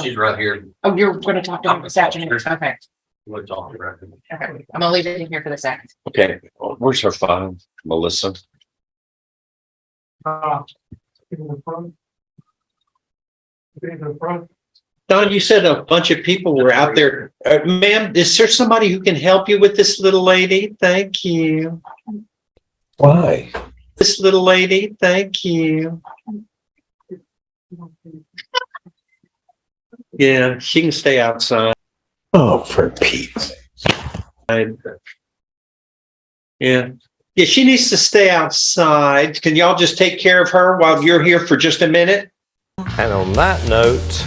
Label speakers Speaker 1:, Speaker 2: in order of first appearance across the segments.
Speaker 1: She's right here.
Speaker 2: Oh, you're going to talk to him this afternoon? Okay.
Speaker 1: We'll talk to her.
Speaker 2: Okay. I'm gonna leave it in here for the second.
Speaker 1: Okay, where's her phone, Melissa?
Speaker 3: Don, you said a bunch of people were out there. Ma'am, is there somebody who can help you with this little lady? Thank you.
Speaker 1: Why?
Speaker 3: This little lady, thank you. Yeah, she can stay outside.
Speaker 1: Oh, for Pete's sake.
Speaker 3: Yeah. Yeah, she needs to stay outside. Can y'all just take care of her while you're here for just a minute?
Speaker 4: And on that note,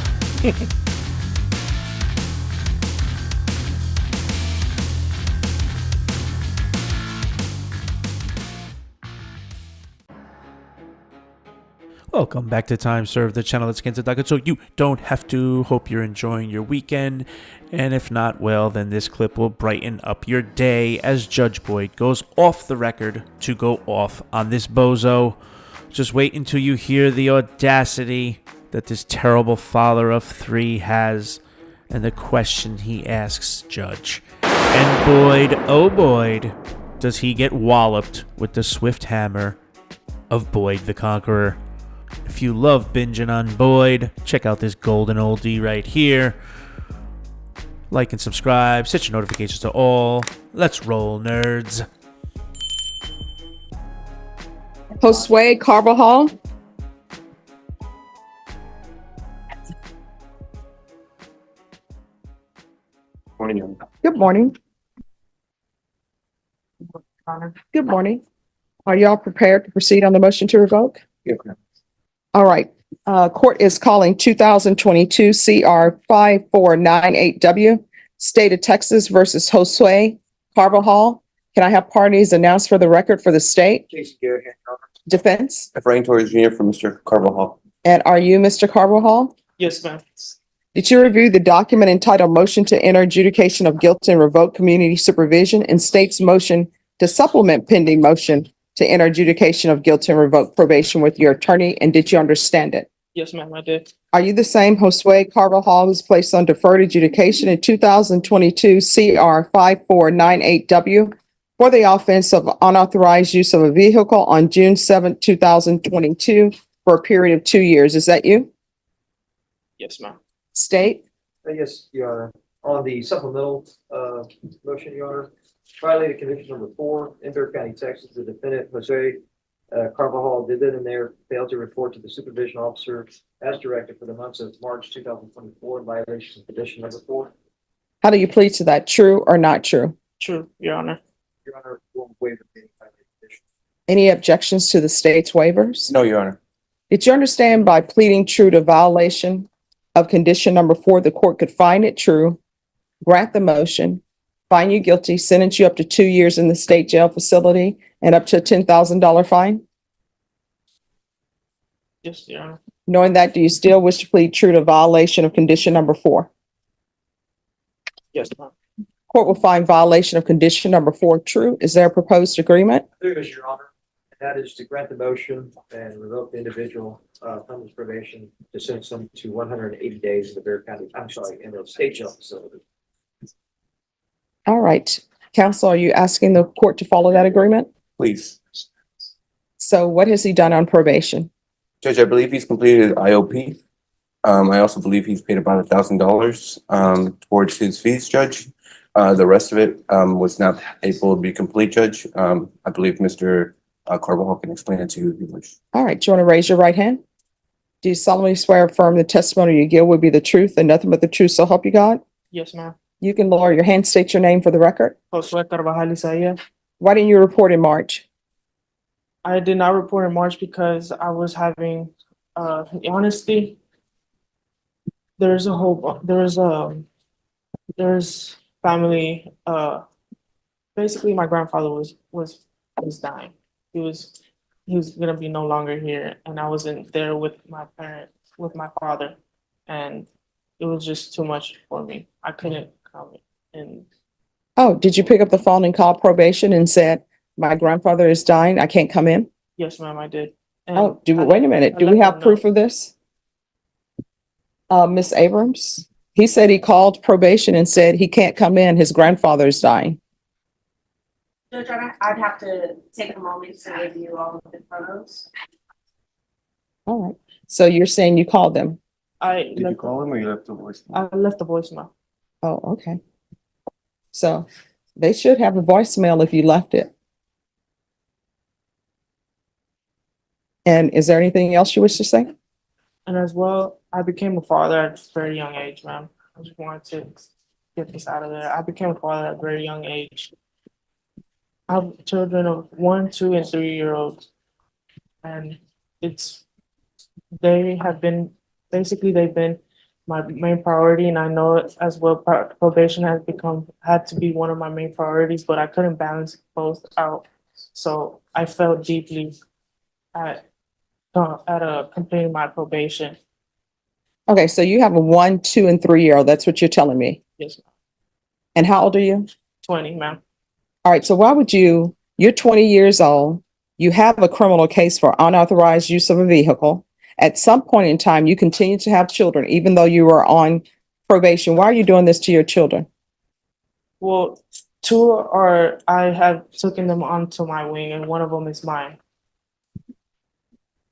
Speaker 5: welcome back to Time Served, the channel that's against the docket, so you don't have to. Hope you're enjoying your weekend, and if not, well, then this clip will brighten up your day as Judge Boyd goes off the record to go off on this bozo. Just wait until you hear the audacity that this terrible father of three has, and the question he asks Judge. And Boyd, oh Boyd, does he get walloped with the swift hammer of Boyd the Conqueror. If you love binging on Boyd, check out this golden oldie right here. Like and subscribe, set your notifications to all. Let's roll, nerds.
Speaker 6: Josue Carvajal.
Speaker 1: Morning.
Speaker 6: Good morning. Good morning. Are y'all prepared to proceed on the motion to revoke?
Speaker 1: Yeah.
Speaker 6: All right. Court is calling 2022 CR 5498W, State of Texas versus Josue Carvajal. Can I have parties announced for the record for the state?
Speaker 7: Jason Garrett, Your Honor.
Speaker 6: Defense?
Speaker 7: Efrain Torres Jr. for Mr. Carvajal.
Speaker 6: And are you Mr. Carvajal?
Speaker 7: Yes, ma'am.
Speaker 6: Did you review the document entitled Motion to Enter Adjudication of Guilt and Revoke Community Supervision and state's motion to supplement pending motion to enter adjudication of guilt and revoke probation with your attorney, and did you understand it?
Speaker 7: Yes, ma'am, I did.
Speaker 6: Are you the same Josue Carvajal who was placed on deferred adjudication in 2022 CR 5498W for the offense of unauthorized use of a vehicle on June 7th, 2022 for a period of 2 years? Is that you?
Speaker 7: Yes, ma'am.
Speaker 6: State?
Speaker 8: Yes, Your Honor. On the supplemental motion, Your Honor, violated conviction number 4 in Bexar County, Texas. The defendant, Jose Carvajal, did that in there, failed to report to the supervision officer as directed for the months of March 2024 in violation of condition number 4.
Speaker 6: How do you plead to that? True or not true?
Speaker 7: True, Your Honor.
Speaker 8: Your Honor, will waive any violated condition.
Speaker 6: Any objections to the state's waivers?
Speaker 7: No, Your Honor.
Speaker 6: Did you understand by pleading true to violation of condition number 4, the court could find it true, grant the motion, find you guilty, sentence you up to 2 years in the state jail facility, and up to a $10,000 fine?
Speaker 7: Yes, Your Honor.
Speaker 6: Knowing that, do you still wish to plead true to violation of condition number 4?
Speaker 7: Yes, ma'am.
Speaker 6: Court will find violation of condition number 4 true. Is there a proposed agreement?
Speaker 8: There is, Your Honor, and that is to grant the motion and revoke the individual from his probation to sentence him to 180 days in the Bexar County, in the state jail facility.
Speaker 6: All right. Counsel, are you asking the court to follow that agreement?
Speaker 7: Please.
Speaker 6: So what has he done on probation?
Speaker 7: Judge, I believe he's completed IOP. I also believe he's paid about $1,000 towards his fees, Judge. The rest of it was not able to be complete, Judge. I believe Mr. Carvajal can explain it to you if you wish.
Speaker 6: All right. Do you want to raise your right hand? Do you solemnly swear or affirm the testimony you give will be the truth and nothing but the truth, so help you God?
Speaker 7: Yes, ma'am.
Speaker 6: You can lower your hand, state your name for the record.
Speaker 7: Josue Carvajal Isaiah.
Speaker 6: Why didn't you report in March?
Speaker 7: I did not report in March because I was having, honesty. There's family, basically my grandfather was dying. He was gonna be no longer here, and I wasn't there with my father, and it was just too much for me. I couldn't come in.
Speaker 6: Oh, did you pick up the phone and call probation and said, my grandfather is dying, I can't come in?
Speaker 7: Yes, ma'am, I did. And
Speaker 6: Oh, wait a minute. Do we have proof of this? Ms. Abrams, he said he called probation and said he can't come in. His grandfather is dying.
Speaker 9: Judge, I'd have to take a moment to review all of the photos.
Speaker 6: All right. So you're saying you called them?
Speaker 7: I
Speaker 1: Did you
Speaker 7: left,
Speaker 1: call him or you left the voice?
Speaker 7: I left a voicemail.
Speaker 6: Oh, okay. So they should have a voicemail if you left it. And is there anything else you wish to say?
Speaker 7: And as well, I became a father at a very young age, ma'am. I just wanted to get this out of there. I became a father at a very young age. I have children of 1, 2, and 3-year-olds. And they've been my main priority, and I know it as well. Probation had to be one of my main priorities, but I couldn't balance both out. So I felt deeply at completing my probation.
Speaker 6: Okay, so you have a 1, 2, and 3-year-old. That's what you're telling me.
Speaker 7: Yes, ma'am.
Speaker 6: And how old are you?
Speaker 7: 20, ma'am.
Speaker 6: All right, so why would you're 20 years old, you have a criminal case for unauthorized use of a vehicle. At some point in time, you continue to have children, even though you were on probation. Why are you doing this to your children?
Speaker 7: Well, I have taken them onto my wing, and one of them is mine.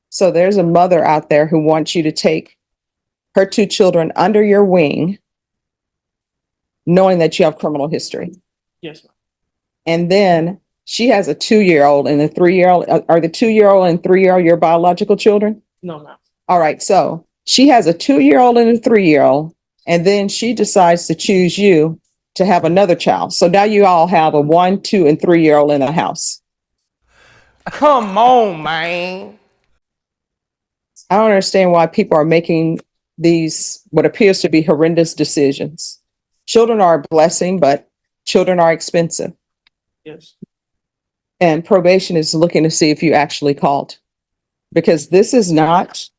Speaker 6: So there's a mother out there who wants you to take her 2 children under your wing, knowing that you have criminal history.
Speaker 7: Yes, ma'am.
Speaker 6: And then she has a 2-year-old and a 3-year-old. Are the 2-year-old and 3-year-old your biological children?
Speaker 7: No, ma'am.
Speaker 6: All right. So she has a 2-year-old and a 3-year-old, and then she decides to choose you to have another child. So now you all have a 1, 2, and 3-year-old in the house.
Speaker 4: Come on, man.
Speaker 6: I don't understand why people are making these, what appears to be horrendous decisions. Children are a blessing, but children are expensive.
Speaker 7: Yes.
Speaker 6: And probation is looking to see if you actually called. Because this is not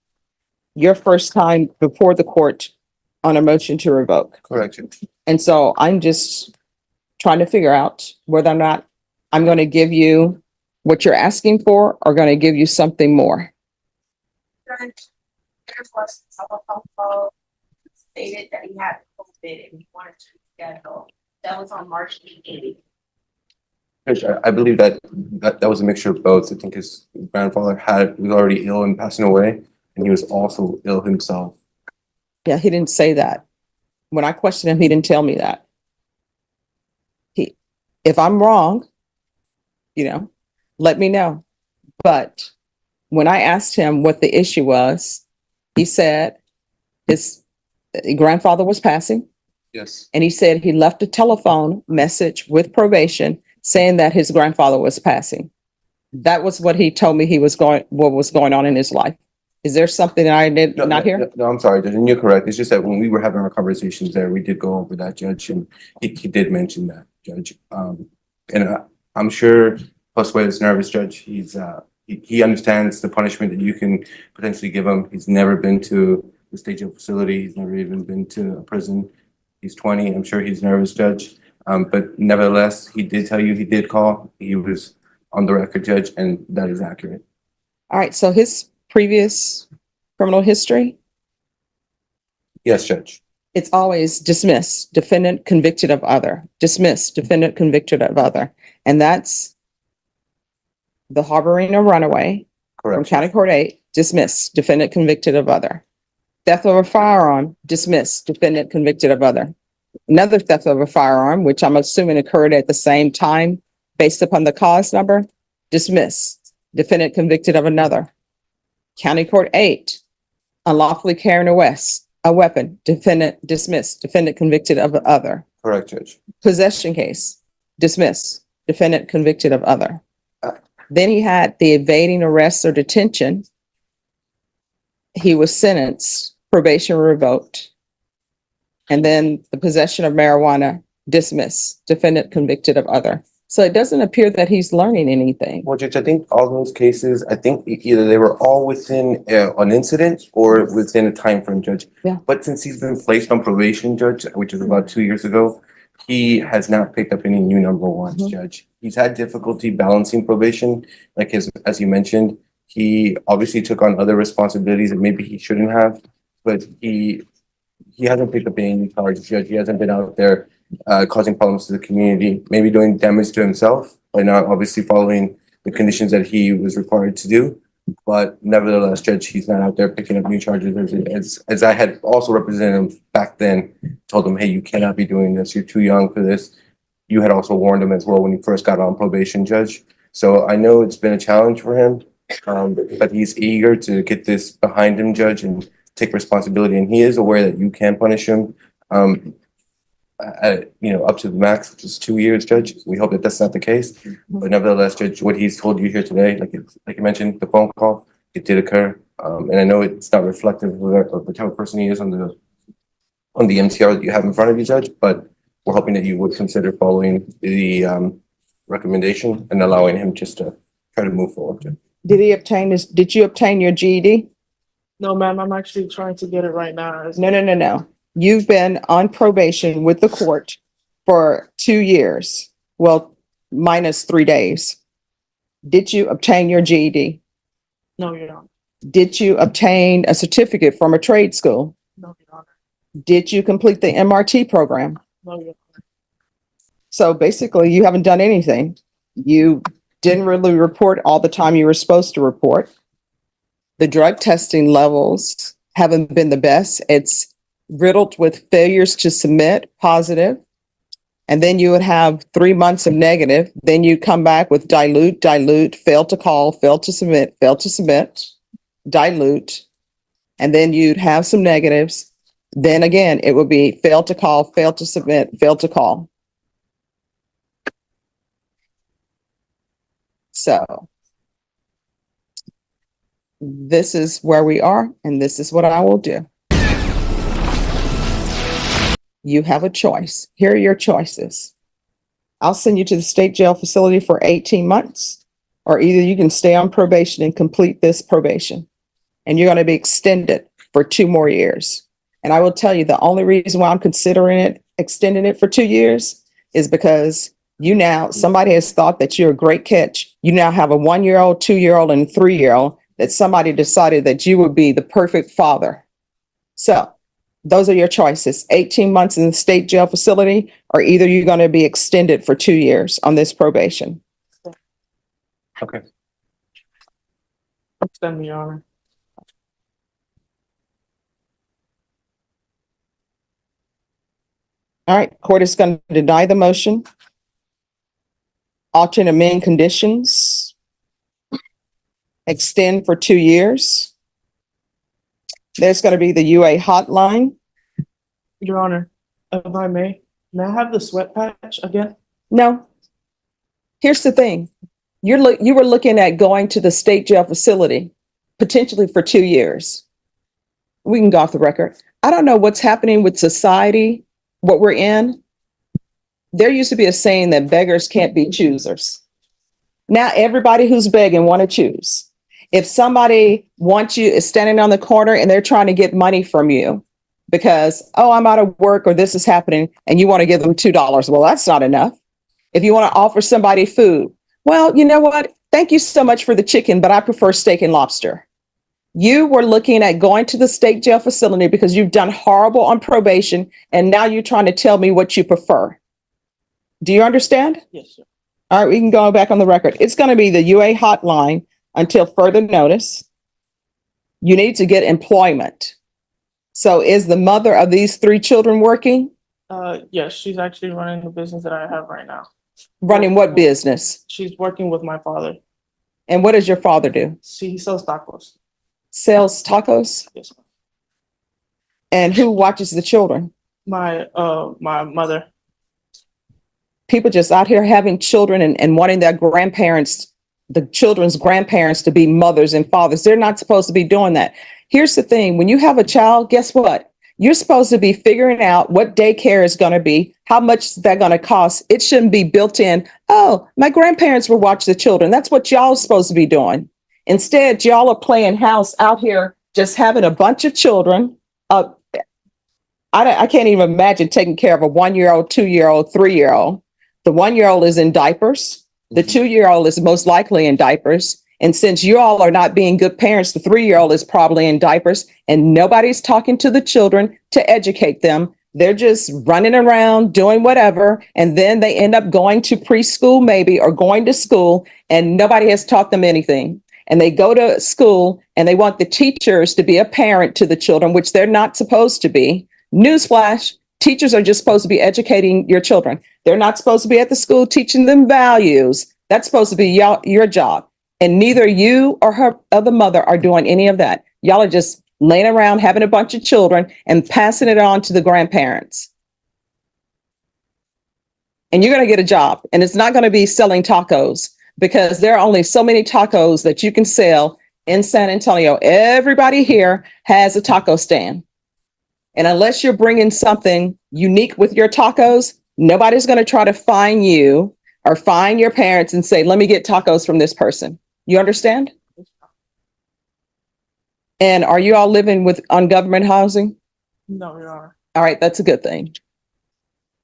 Speaker 6: your first time before the court on a motion to revoke.
Speaker 1: Correct.
Speaker 6: And so I'm just trying to figure out whether or not I'm going to give you what you're asking for or going to give you something more.
Speaker 9: Judge, there was a telephone call stated that he had COVID and he wanted to reschedule. That was on March 8th.
Speaker 10: I believe that was a mixture of both. I think his grandfather was already ill and passing away, and he was also ill himself.
Speaker 6: Yeah, he didn't say that. When I questioned him, he didn't tell me that. If I'm wrong, let me know. But when I asked him what the issue was, he said his grandfather was passing,
Speaker 10: Yes.
Speaker 6: and he said he left a telephone message with probation saying that his grandfather was passing. That was what he told me what was going on in his life. Is there something that I did not hear?
Speaker 10: No, I'm sorry, Judge, and you're correct. It's just that when we were having our conversations there, we did go over that, Judge, and he did mention that, Judge. And I'm sure Josue is nervous, Judge. He understands the punishment that you can potentially give him. He's never been to the state jail facility. He's never even been to a prison. He's 20. I'm sure he's nervous, Judge. But nevertheless, he did tell you he did call. He was on the record, Judge, and that is accurate.
Speaker 6: All right, so his previous criminal history,
Speaker 10: Yes, Judge.
Speaker 6: it's always dismissed, defendant convicted of other, dismissed, defendant convicted of other. And that's the harboring a runaway from
Speaker 10: Correct.
Speaker 6: County Court 8, dismissed, defendant convicted of other. Theft of a firearm, dismissed, defendant convicted of other. Another theft of a firearm, which I'm assuming occurred at the same time based upon the cause number, dismissed, defendant convicted of another. County Court 8, unlawfully carrying a weapon, defendant dismissed, defendant convicted of other.
Speaker 10: Correct, Judge.
Speaker 6: Possession case, dismissed, defendant convicted of other. Then he had the evading arrest or detention. He was sentenced, probation revoked. And then the possession of marijuana, dismissed, defendant convicted of other. So it doesn't appear that he's learning anything.
Speaker 10: Well, Judge, I think all those cases, I think either they were all within an incident or within a time frame, Judge.
Speaker 6: Yeah.
Speaker 10: But since he's been placed on probation, Judge, which is about 2 years ago, he has not picked up any new number ones, Judge. He's had difficulty balancing probation, as you mentioned. He obviously took on other responsibilities that maybe he shouldn't have, but he he hasn't picked up any charges, Judge. He hasn't been out there causing problems to the community, maybe doing damage to himself by not obviously following the conditions that he was required to do. But nevertheless, Judge, he's not out there picking up new charges. As I had also represented him back then, told him, hey, you cannot be doing this. You're too young for this. You had also warned him as well when he first got on probation, Judge. So I know it's been a challenge for him, but he's eager to get this behind him, Judge, and take responsibility. And he is aware that you can punish him, up to the max, which is 2 years, Judge. We hope that that's not the case. But nevertheless, Judge, what he's told you here today, like you mentioned, the phone call, it did occur. And I know it's not reflective of the type of person he is on the MTR that you have in front of you, Judge, but we're hoping that you would consider following the recommendation and allowing him just to try to move forward. Judge.
Speaker 6: Did you obtain your GED?
Speaker 7: No, ma'am, I'm actually trying to get it right now.
Speaker 6: No. You've been on probation with the court for 2 years. Well, minus 3 days. Did you obtain your GED?
Speaker 7: No, Your Honor.
Speaker 6: Did you obtain a certificate from a trade school?
Speaker 7: No, Your Honor.
Speaker 6: Did you complete the MRT program?
Speaker 7: No, Your Honor.
Speaker 6: So basically, you haven't done anything. You didn't really report all the time you were supposed to report. The drug testing levels haven't been the best. It's riddled with failures to submit positive. And then you would have 3 months of negative. Then you come back with dilute, fail to call, fail to submit, dilute. And then you'd have some negatives. Then again, it would be fail to call, fail to submit, fail to call. So this is where we are, and this is what I will do. You have a choice. Here are your choices. I'll send you to the state jail facility for 18 months, or either you can stay on probation and complete this probation, and you're going to be extended for 2 more years. And I will tell you, the only reason why I'm considering extending it for 2 years is because somebody has thought that you're a great catch. You now have a 1-year-old, 2-year-old, and 3-year-old that somebody decided that you would be the perfect father. So those are your choices. 18 months in the state jail facility, or either you're going to be extended for 2 years on this probation.
Speaker 10: Okay.
Speaker 7: Extend me, Your Honor.
Speaker 6: All right, court is going to deny the motion. Alter and amend conditions. Extend for 2 years. There's going to be the UA hotline.
Speaker 7: Your Honor, if I may I have the sweat patch again?
Speaker 6: No. Here's the thing. You were looking at going to the state jail facility, potentially for 2 years. We can go off the record. I don't know what's happening with society, what we're in. There used to be a saying that beggars can't be choosers. Now everybody who's begging want to choose. If somebody is standing on the corner and they're trying to get money from you because, oh, I'm out of work or this is happening, and you want to give them $2. Well, that's not enough. If you want to offer somebody food, well, you know what? Thank you so much for the chicken, but I prefer steak and lobster. You were looking at going to the state jail facility because you've done horrible on probation, and now you're trying to tell me what you prefer. Do you understand?
Speaker 7: Yes, sir.
Speaker 6: All right, we can go back on the record. It's going to be the UA hotline until further notice. You need to get employment. So is the mother of these 3 children working?
Speaker 7: Yes, she's actually running the business that I have right now.
Speaker 6: Running what business?
Speaker 7: She's working with my father.
Speaker 6: And what does your father do?
Speaker 7: He sells tacos.
Speaker 6: Sells tacos?
Speaker 7: Yes, ma'am.
Speaker 6: And who watches the children?
Speaker 7: My mother.
Speaker 6: People just out here having children and wanting their grandparents, the children's grandparents, to be mothers and fathers. They're not supposed to be doing that. Here's the thing. When you have a child, guess what? You're supposed to be figuring out what daycare is going to be, how much that's going to cost. It shouldn't be built in. Oh, my grandparents will watch the children. That's what y'all are supposed to be doing. Instead, y'all are playing house out here, just having a bunch of children. I can't even imagine taking care of a 1-year-old, 2-year-old, 3-year-old. The 1-year-old is in diapers. The 2-year-old is most likely in diapers. And since you all are not being good parents, the 3-year-old is probably in diapers and nobody's talking to the children to educate them. They're just running around doing whatever. And then they end up going to preschool maybe or going to school and nobody has taught them anything. And they go to school and they want the teachers to be a parent to the children, which they're not supposed to be. Newsflash, teachers are just supposed to be educating your children. They're not supposed to be at the school teaching them values. That's supposed to be your job. And neither you or her or the mother are doing any of that. Y'all are just laying around having a bunch of children and passing it on to the grandparents. And you're going to get a job. And it's not going to be selling tacos because there are only so many tacos that you can sell in San Antonio. Everybody here has a taco stand. And unless you're bringing something unique with your tacos, nobody's going to try to find you or find your parents and say, let me get tacos from this person. You understand? And are you all living on government housing?
Speaker 7: No, we are.
Speaker 6: All right, that's a good thing.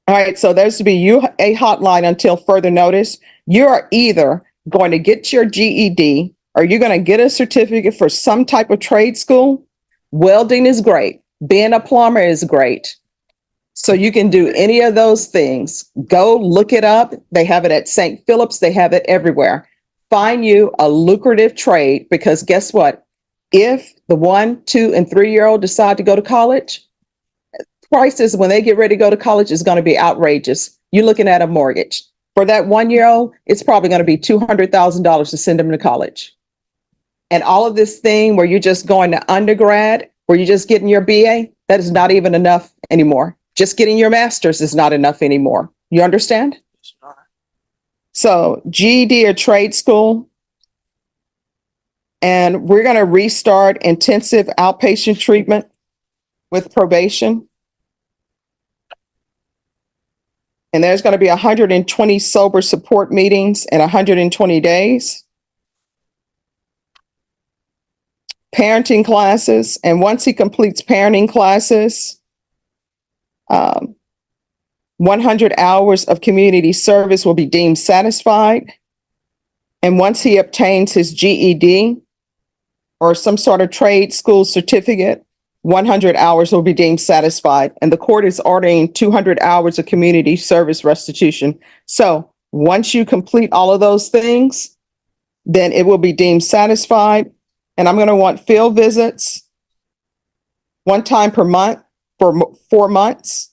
Speaker 6: All right, so there's to be a hotline until further notice. You are either going to get your GED or you're going to get a certificate for some type of trade school. Welding is great. Being a plumber is great. So you can do any of those things. Go look it up. They have it at St. Philip's. They have it everywhere. Find you a lucrative trade because guess what? If the 1, 2, and 3-year-old decide to go to college, prices when they get ready to go to college is going to be outrageous. You're looking at a mortgage. For that 1-year-old, it's probably going to be $200,000 to send them to college. And all of this thing where you're just going to undergrad, where you're just getting your BA, that is not even enough anymore. Just getting your master's is not enough anymore. You understand? So GED or trade school. And we're going to restart intensive outpatient treatment with probation. And there's going to be 120 sober support meetings in 120 days. Parenting classes. And once he completes parenting classes, 100 hours of community service will be deemed satisfied. And once he obtains his GED or some sort of trade school certificate, 100 hours will be deemed satisfied. And the court is ordering 200 hours of community service restitution. So once you complete all of those things, then it will be deemed satisfied. And I'm going to want field visits 1 time per month for 4 months.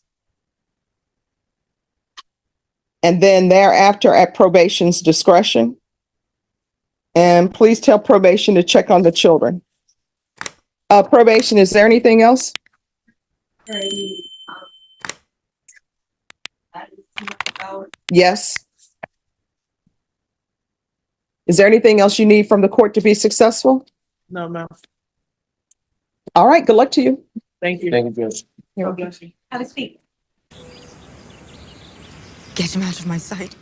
Speaker 6: And then thereafter at probation's discretion. And please tell probation to check on the children. Probation, is there anything else? Yes. Is there anything else you need from the court to be successful?
Speaker 7: No, ma'am.
Speaker 6: All right, good luck to you.
Speaker 7: Thank you.
Speaker 1: Thank you, Judge.
Speaker 7: God bless you.
Speaker 9: Have a seat.
Speaker 11: Get him out of my sight.